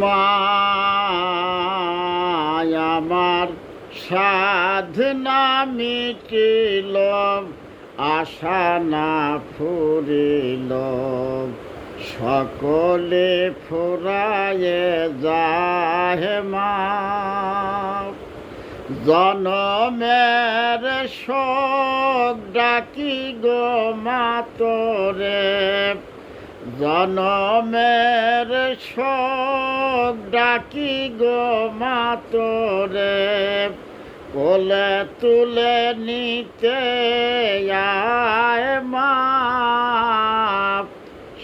মা আমার সাধনা মিটিল, আশা না ফুরিল, সকলে ফুরায়ে যায় মা। জনমের শোক ডাকি গো মা তোরে, জনমের শোক ডাকি গো মা তোরে, কোলে তুলে নিতে আয় মা।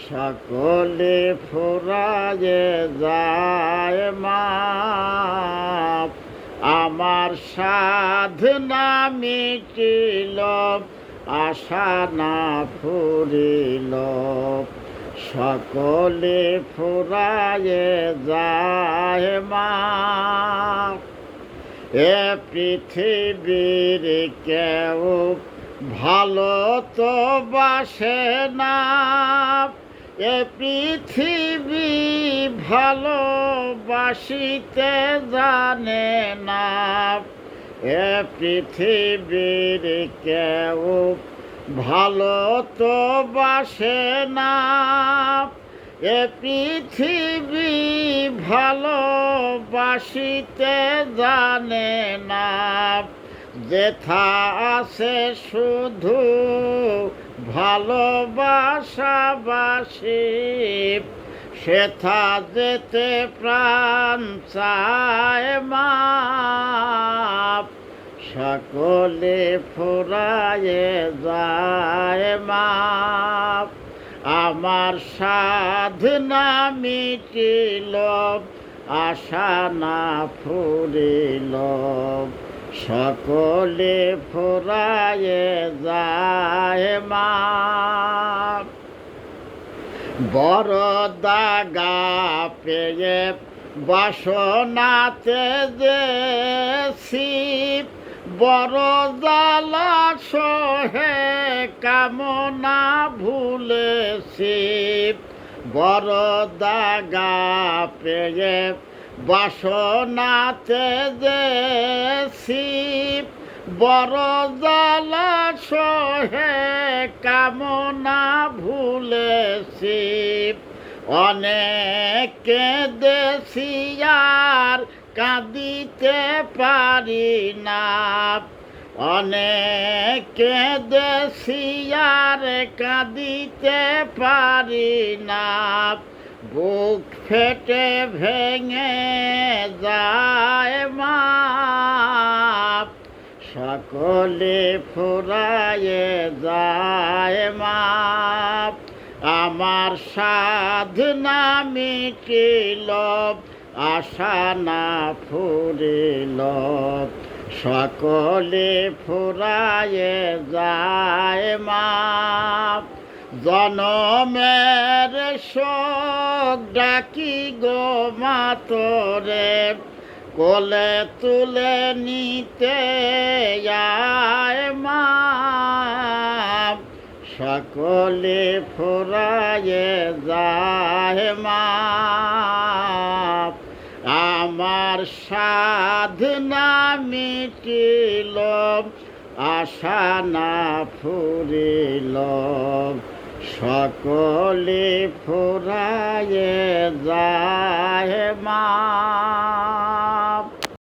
সকলে ফুরায়ে যায় মা, আমার সাধনা মিটিল, আশা না ফুরিল, সকলে ফুরায়ে যায় মা। এ পৃথিবীর কেউ ভালো তো বাসে না, এ পৃথিবী ভালোবাসিতে জানে না, এ পৃথিবীর কেউ ভালো তো বাসে না, এ পৃথিবী ভালোবাসিতে জানে না। যেথা আছে শুধু ভালোবাসাবাসি, সেথা যেতে প্রাণ চায় মা। সকলে ফুরায়ে যায় মা, আমার সাধনা মিটিল, আশা না ফুরিল, সকলে ফুরায়ে যায় মা। বড় দাগা পেয়ে বাসনাতে যেছি, বড় জ্বালা সহে কামনা ভুলেছি, বড় দাগা পেয়ে বাসনাতে যেছি, বড় জ্বালা সহে কামনা ভুলেছি। অনেক কেঁদেছি আর কাঁদিতে পারি না, অনেক কেঁদেছি আর কাঁদিতে পারি না, বুক ফেটে ভেঙে যায় মা। সকলে ফুরায়ে যায় মা, আমার সাধনা মিটিল, আশা না ফুরিল, সকলে ফুরায়ে যায় মা। জনমের শোক ডাকি গো মা তোরে, কোলে তুলে নিতে আয় মা। সকলে ফুরায়ে যায় মা, আমার সাধনা মিটিল, আশা না ফুরিল, সকলে ফুরায়ে যায় মা।